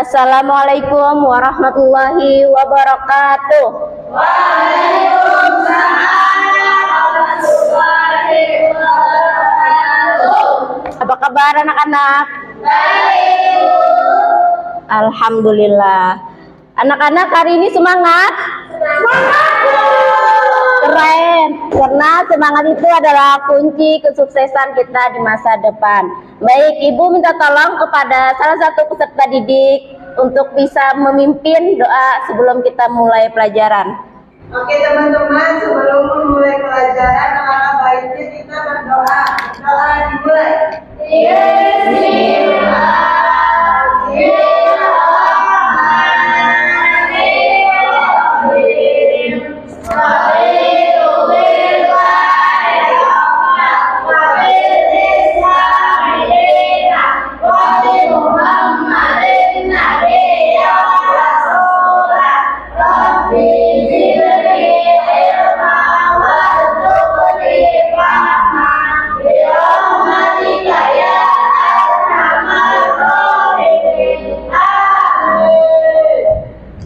Assalamualaikum warahmatullahi wabarakatuh. Waalaikumsalam warahmatullahi wabarakatuh. Apa kabar anak-anak? Baik. Alhamdulillah. Anak-anak hari ini semangat? Keren, karena semangat itu adalah kunci kesuksesan kita di masa depan. Baik, Ibu minta tolong kepada salah satu peserta didik untuk bisa memimpin doa sebelum kita mulai pelajaran. Oke teman-teman, sebelum memulai pelajaran, alangkah baiknya kita berdoa. Doa dimulai.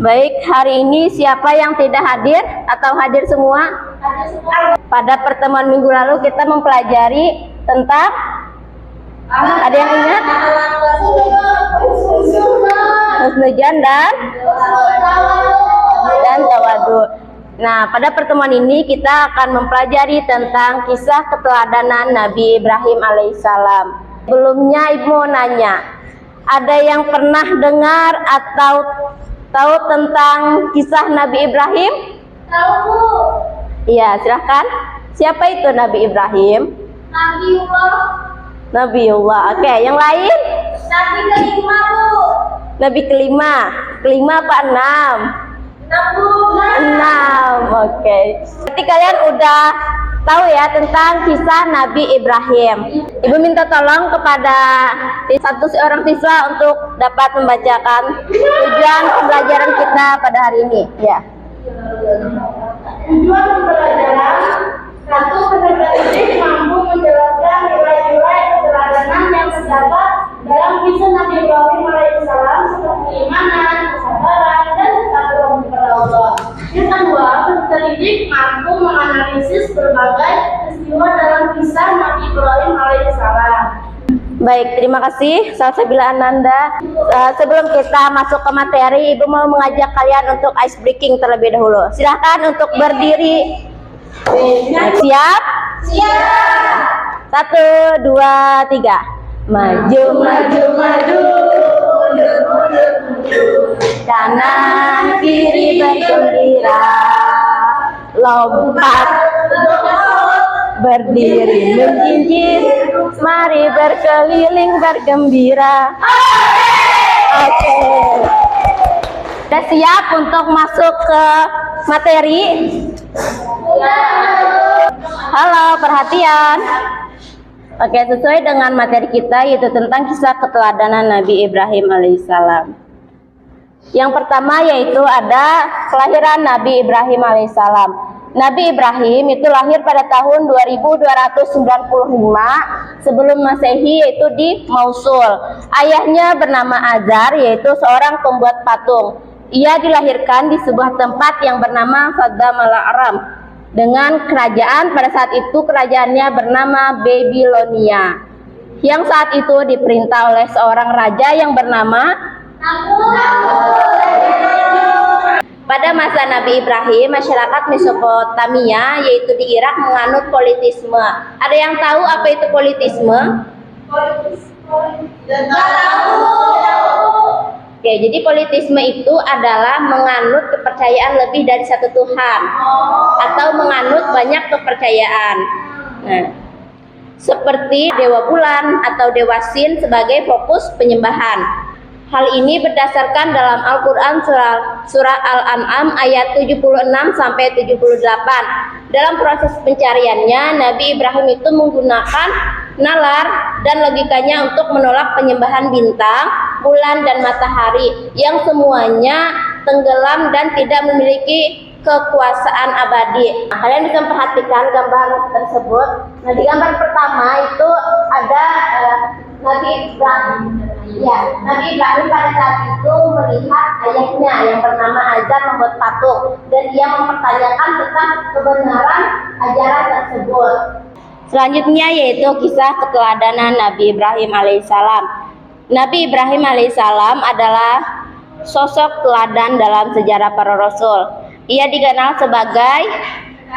Baik, hari ini siapa yang tidak hadir atau hadir semua? Pada pertemuan minggu lalu kita mempelajari tentang, ada yang ingat? Husnudzan dan tawadu. Nah, pada pertemuan ini kita akan mempelajari tentang kisah keteladanan Nabi Ibrahim alaihissalam. Sebelumnya Ibu mau nanya, ada yang pernah dengar atau tahu tentang kisah Nabi Ibrahim? Tahu, Bu. Iya, silahkan. Siapa itu Nabi Ibrahim? Nabiullah. Nabiullah. Oke, yang lain? Nabi kelima, Bu. Nabi kelima. Kelima apa enam? 6. Enam. Oke. Berarti kalian udah tahu ya tentang kisah Nabi Ibrahim. Ibu minta tolong kepada satu orang siswa untuk dapat membacakan tujuan pembelajaran kita pada hari ini. Ya. Tujuan pembelajaran: 1. Peserta didik mampu menjelaskan nilai-nilai keteladanan yang terdapat dalam kisah Nabi Ibrahim alaihissalam seperti keimanan, kesabaran, dan ketakwaan kepada Allah. Yang kedua, peserta didik mampu menganalisis berbagai peristiwa dalam kisah Nabi Ibrahim alaihissalam. Baik, terima kasih Salsabila Ananda. Sebelum kita masuk ke materi, Ibu mau mengajak kalian untuk ice breaking terlebih dahulu. Silahkan untuk berdiri. Siap? Siap. 1, 2, 3. Maju, maju, maju, mundur, mundur, mundur. Kanan kiri bergembira, lompat, berdiri menjinjit, mari berkeliling bergembira. Oke. Sudah siap untuk masuk ke materi? Halo, perhatian. Oke, sesuai dengan materi kita yaitu tentang kisah keteladanan Nabi Ibrahim alaihissalam. Yang pertama yaitu ada kelahiran Nabi Ibrahim alaihissalam. Nabi Ibrahim itu lahir pada tahun 2295 sebelum Masehi, yaitu di Mosul. Ayahnya bernama Azar, yaitu seorang pembuat patung. Ia dilahirkan di sebuah tempat yang bernama Sodom al-Aram dengan kerajaan. Pada saat itu kerajaannya bernama Babilonia, yang saat itu diperintah oleh seorang raja yang bernama Pada masa Nabi Ibrahim, masyarakat Mesopotamia, yaitu di Irak, menganut politisme. Ada yang tahu apa itu politisme? Oke, jadi politisme itu adalah menganut kepercayaan lebih dari satu Tuhan, atau menganut banyak kepercayaan. Nah, seperti dewa bulan atau dewa Sin sebagai fokus penyembahan. Hal ini berdasarkan dalam Al-Quran surah Al-An'am ayat 76 sampai 78. Dalam proses pencariannya, Nabi Ibrahim itu menggunakan nalar dan logikanya untuk menolak penyembahan bintang, bulan, dan matahari yang semuanya tenggelam dan tidak memiliki kekuasaan abadi. Nah, kalian bisa perhatikan gambar tersebut. Nah, di gambar pertama itu ada Nabi Ibrahim. Ya, Nabi Ibrahim pada saat itu melihat ayahnya yang bernama Azar membuat patung dan ia mempertanyakan tentang kebenaran ajaran tersebut. Selanjutnya yaitu kisah keteladanan Nabi Ibrahim alaihissalam. Nabi Ibrahim alaihissalam adalah sosok teladan dalam sejarah para rasul. Ia dikenal sebagai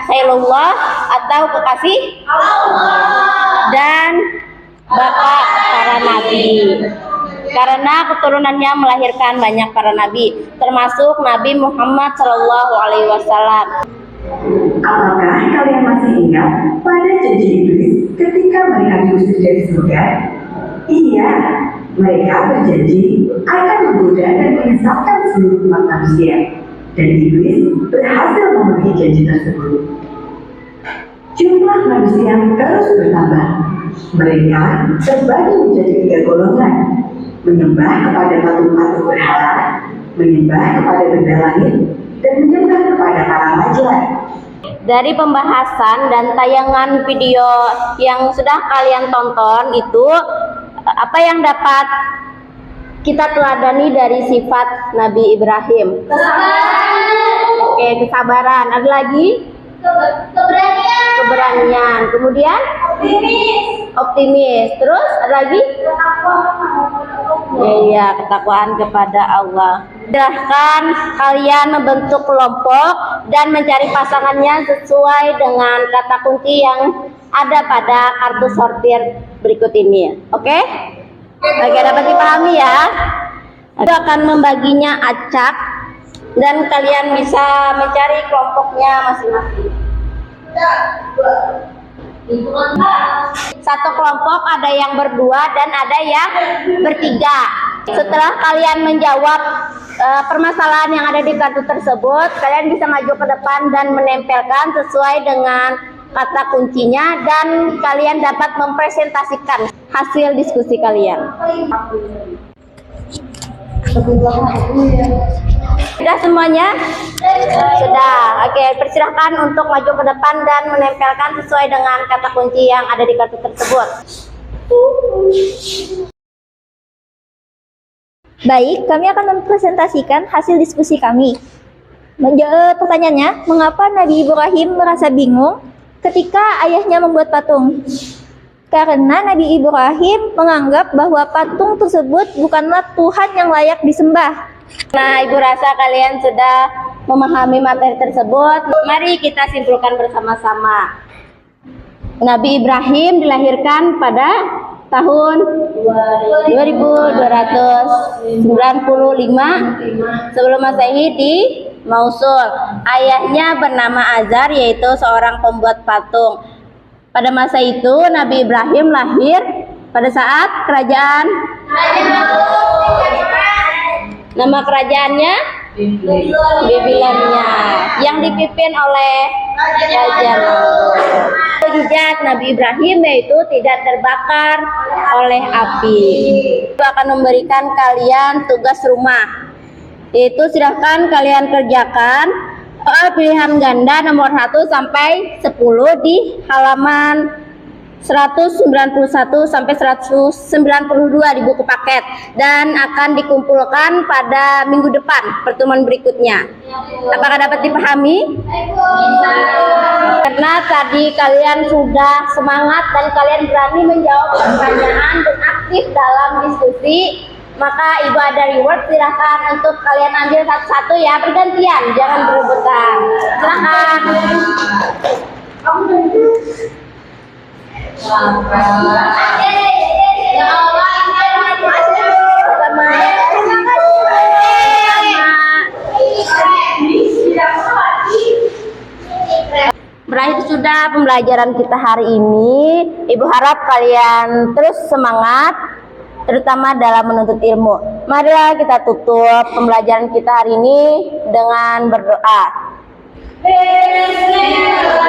Khalilullah atau kekasih Allah dan bapak para nabi. Karena keturunannya melahirkan banyak para nabi, termasuk Nabi Muhammad SAW. Apakah kalian masih ingat pada janji iblis ketika mereka diusir dari surga? Iya, mereka berjanji akan menggoda dan menyesatkan seluruh umat manusia, dan iblis berhasil memenuhi janji tersebut. Jumlah manusia terus bertambah. Mereka terbagi menjadi 3 golongan: menyembah kepada patung-patung berhala, menyembah kepada benda langit, dan menyembah kepada para raja. Dari pembahasan dan tayangan video yang sudah kalian tonton itu, apa yang dapat kita teladani dari sifat Nabi Ibrahim? Oke, kesabaran. Ada lagi? Keberanian. Kemudian? Optimis. Terus ada lagi? Iya, ketakwaan kepada Allah. Silahkan kalian membentuk kelompok dan mencari pasangannya sesuai dengan kata kunci yang ada pada kartu sortir berikut ini. Oke? Oke, dapat dipahami ya. Aku akan membaginya acak dan kalian bisa mencari kelompoknya masing-masing. Satu kelompok ada yang berdua dan ada yang bertiga. Setelah kalian menjawab permasalahan yang ada di kartu tersebut, kalian bisa maju ke depan dan menempelkan sesuai dengan kata kuncinya, dan kalian dapat mempresentasikan hasil diskusi kalian. Sudah semuanya? Sudah. Oke, persilahkan untuk maju ke depan dan menempelkan sesuai dengan kata kunci yang ada di kartu tersebut. Baik, kami akan mempresentasikan hasil diskusi kami. Pertanyaannya, mengapa Nabi Ibrahim merasa bingung ketika ayahnya membuat patung? Karena Nabi Ibrahim menganggap bahwa patung tersebut bukanlah Tuhan yang layak disembah. Nah, Ibu rasa kalian sudah memahami materi tersebut. Mari kita simpulkan bersama-sama. Nabi Ibrahim dilahirkan pada tahun 2295 sebelum Masehi di Mosul. Ayahnya bernama Azar, yaitu seorang pembuat patung. Pada masa itu Nabi Ibrahim lahir pada saat kerajaan. Nama kerajaannya Babilonia yang dipimpin oleh Raja Namrud. Mukjizat Nabi Ibrahim yaitu tidak terbakar oleh api. Aku akan memberikan kalian tugas rumah, yaitu silahkan kalian kerjakan soal pilihan ganda nomor 1 sampai 10 di halaman 191 sampai 192 di buku paket, dan akan dikumpulkan pada minggu depan pertemuan berikutnya. Apakah dapat dipahami? Karena tadi kalian sudah semangat dan kalian berani menjawab pertanyaan dan aktif dalam diskusi, maka Ibu ada reward. Silahkan untuk kalian ambil satu-satu ya, bergantian, jangan berebutan. Silahkan. Berakhir sudah pembelajaran kita hari ini. Ibu harap kalian terus semangat, terutama dalam menuntut ilmu. Marilah kita tutup pembelajaran kita hari ini dengan berdoa. Bismillah.